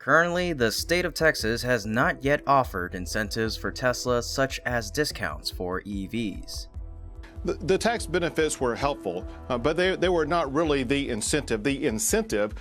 Currently, the state of Texas has not yet offered incentives for Tesla, such as discounts for EVs. The tax benefits were helpful, but they were not really the incentive.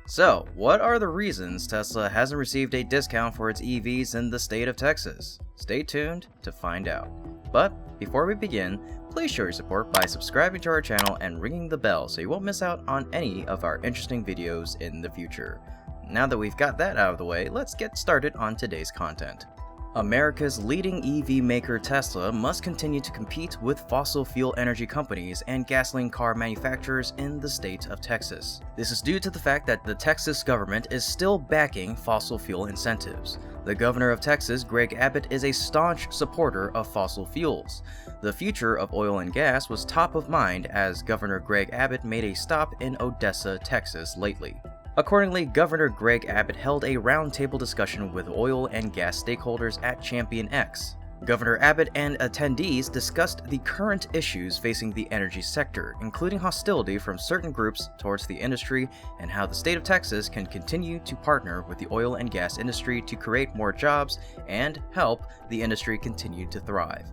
So, what are the reasons Tesla hasn't received a discount for its EVs in the state of Texas? Stay tuned to find out. But before we begin, please show your support by subscribing to our channel and ringing the bell so you won't miss out on any of our interesting videos in the future. Now that we've got that out of the way, let's get started on today's content. America's leading EV maker Tesla must continue to compete with fossil fuel energy companies and gasoline car manufacturers in the state of Texas. This is due to the fact that the Texas government is still backing fossil fuel incentives. The governor of Texas, Greg Abbott, is a staunch supporter of fossil fuels. The future of oil and gas was top of mind as Governor Greg Abbott made a stop in Odessa, Texas lately. Accordingly, Governor Greg Abbott held a roundtable discussion with oil and gas stakeholders at Champion X. Governor Abbott and attendees discussed the current issues facing the energy sector, including hostility from certain groups towards the industry and how the state of Texas can continue to partner with the oil and gas industry to create more jobs and help the industry continue to thrive.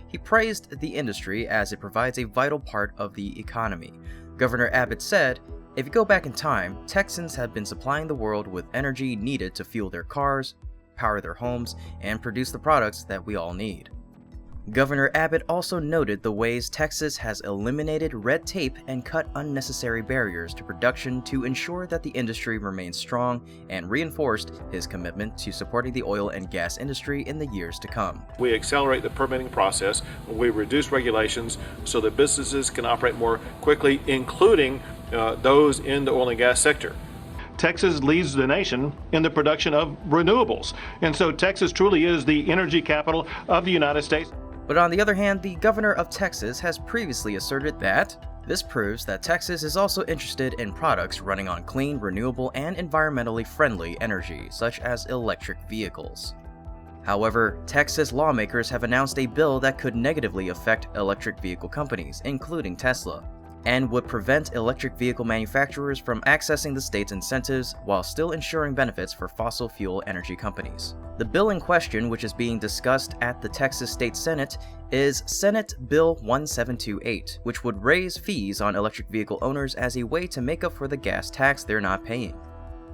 He praised the industry as it provides a vital part of the economy. Governor Abbott said, "If you go back in time, Texans have been supplying the world with energy needed to fuel their cars, power their homes, and produce the products that we all need." Governor Abbott also noted the ways Texas has eliminated red tape and cut unnecessary barriers to production to ensure that the industry remains strong, and reinforced his commitment to supporting the oil and gas industry in the years to come. We accelerate the permitting process, we reduce regulations so that businesses can operate more quickly, including those in the oil and gas sector. Texas leads the nation in the production of renewables, and so Texas truly is the energy capital of the United States. But on the other hand, the governor of Texas has previously asserted that this proves that Texas is also interested in products running on clean, renewable, and environmentally friendly energy, such as electric vehicles. However, Texas lawmakers have announced a bill that could negatively affect electric vehicle companies, including Tesla, and would prevent electric vehicle manufacturers from accessing the state's incentives while still ensuring benefits for fossil fuel energy companies. The bill in question, which is being discussed at the Texas State Senate, is Senate Bill 1728, which would raise fees on electric vehicle owners as a way to make up for the gas tax they're not paying.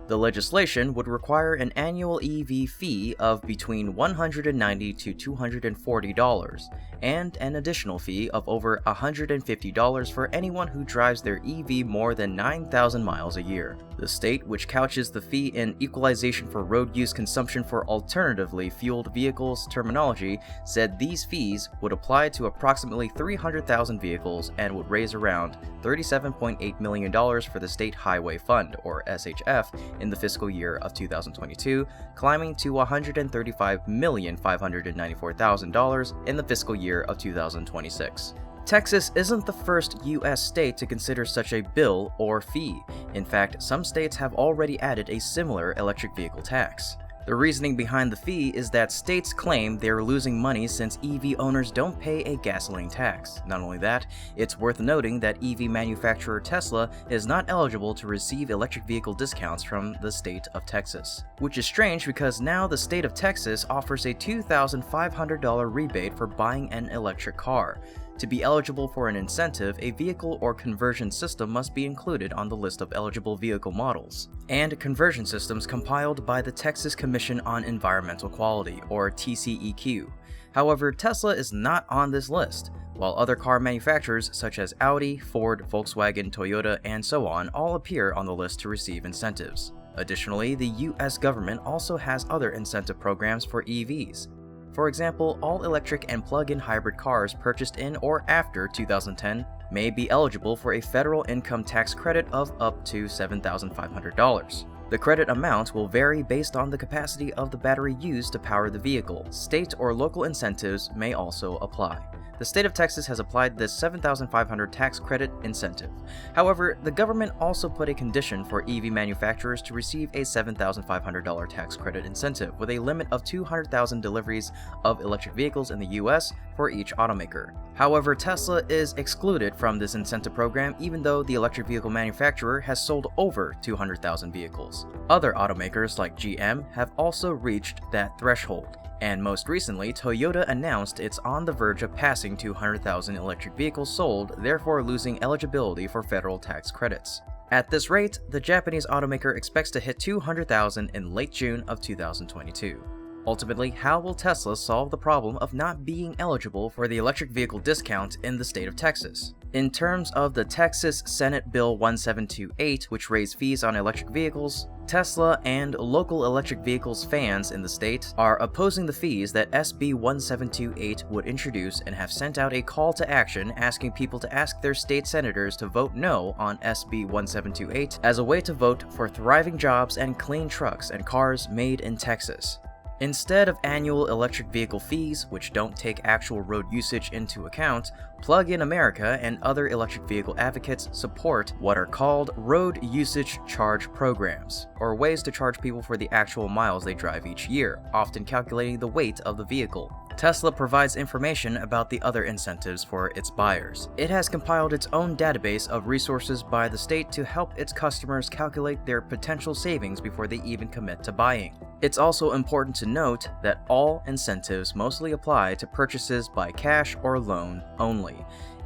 The legislation would require an annual EV fee of between $190 to $240 and an additional fee of over $150 for anyone who drives their EV more than 9,000 miles a year. The state, which couches the fee in equalization for road use consumption for alternatively fueled vehicles terminology, said these fees would apply to approximately 300,000 vehicles and would raise around $37.8 million for the State Highway Fund, or SHF, in the fiscal year of 2022, climbing to $135,594,000 in the fiscal year of 2026. Texas isn't the first U.S. state to consider such a bill or fee. In fact, some states have already added a similar electric vehicle tax. The reasoning behind the fee is that states claim they're losing money since EV owners don't pay a gasoline tax. Not only that, it's worth noting that EV manufacturer Tesla is not eligible to receive electric vehicle discounts from the state of Texas. Which is strange because now the state of Texas offers a $2,500 rebate for buying an electric car. To be eligible for an incentive, a vehicle or conversion system must be included on the list of eligible vehicle models, and conversion systems compiled by the Texas Commission on Environmental Quality, or TCEQ. However, Tesla is not on this list, while other car manufacturers such as Audi, Ford, Volkswagen, Toyota, and so on all appear on the list to receive incentives. Additionally, the US government also has other incentive programs for EVs. For example, all electric and plug-in hybrid cars purchased in or after 2010 may be eligible for a federal income tax credit of up to $7,500. The credit amount will vary based on the capacity of the battery used to power the vehicle. State or local incentives may also apply. The state of Texas has applied this $7,500 tax credit incentive. However, the government also put a condition for EV manufacturers to receive a $7,500 tax credit incentive with a limit of 200,000 deliveries of electric vehicles in the US for each automaker. However, Tesla is excluded from this incentive program even though the electric vehicle manufacturer has sold over 200,000 vehicles. Other automakers like GM have also reached that threshold. And most recently, Toyota announced it's on the verge of passing 200,000 electric vehicles sold, therefore losing eligibility for federal tax credits. At this rate, the Japanese automaker expects to hit 200,000 in late June of 2022. Ultimately, how will Tesla solve the problem of not being eligible for the electric vehicle discount in the state of Texas? In terms of the Texas Senate Bill 1728, which raised fees on electric vehicles, Tesla and local electric vehicles fans in the state are opposing the fees that SB 1728 would introduce and have sent out a call to action asking people to ask their state senators to vote no on SB 1728 as a way to vote for thriving jobs and clean trucks and cars made in Texas. Instead of annual electric vehicle fees, which don't take actual road usage into account, Plug-in America and other electric vehicle advocates support what are called road usage charge programs, or ways to charge people for the actual miles they drive each year, often calculating the weight of the vehicle. Tesla provides information about the other incentives for its buyers. It has compiled its own database of resources by the state to help its customers calculate their potential savings before they even commit to buying. It's also important to note that all incentives mostly apply to purchases by cash or loan only.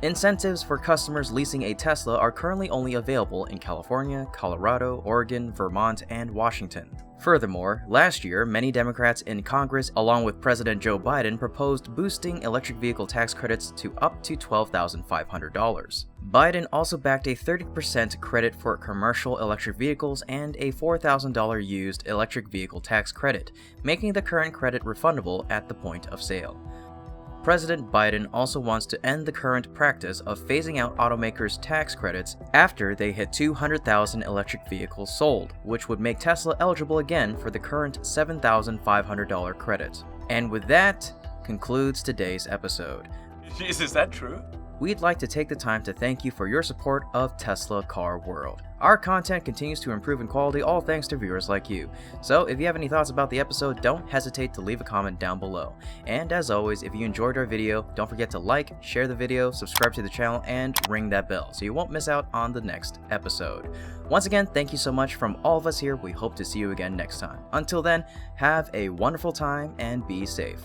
Incentives for customers leasing a Tesla are currently only available in California, Colorado, Oregon, Vermont, and Washington. Furthermore, last year, many Democrats in Congress, along with President Joe Biden, proposed boosting electric vehicle tax credits to up to $12,500. Biden also backed a 30% credit for commercial electric vehicles and a $4,000 used electric vehicle tax credit, making the current credit refundable at the point of sale. President Biden also wants to end the current practice of phasing out automakers' tax credits after they hit 200,000 electric vehicles sold, which would make Tesla eligible again for the current $7,500 credit. And with that, concludes today's episode. Jeez, is that true? We'd like to take the time to thank you for your support of Tesla Car World. Our content continues to improve in quality, all thanks to viewers like you. So if you have any thoughts about the episode, don't hesitate to leave a comment down below. And as always, if you enjoyed our video, don't forget to like, share the video, subscribe to the channel, and ring that bell so you won't miss out on the next episode. Once again, thank you so much from all of us here. We hope to see you again next time. Until then, have a wonderful time and be safe.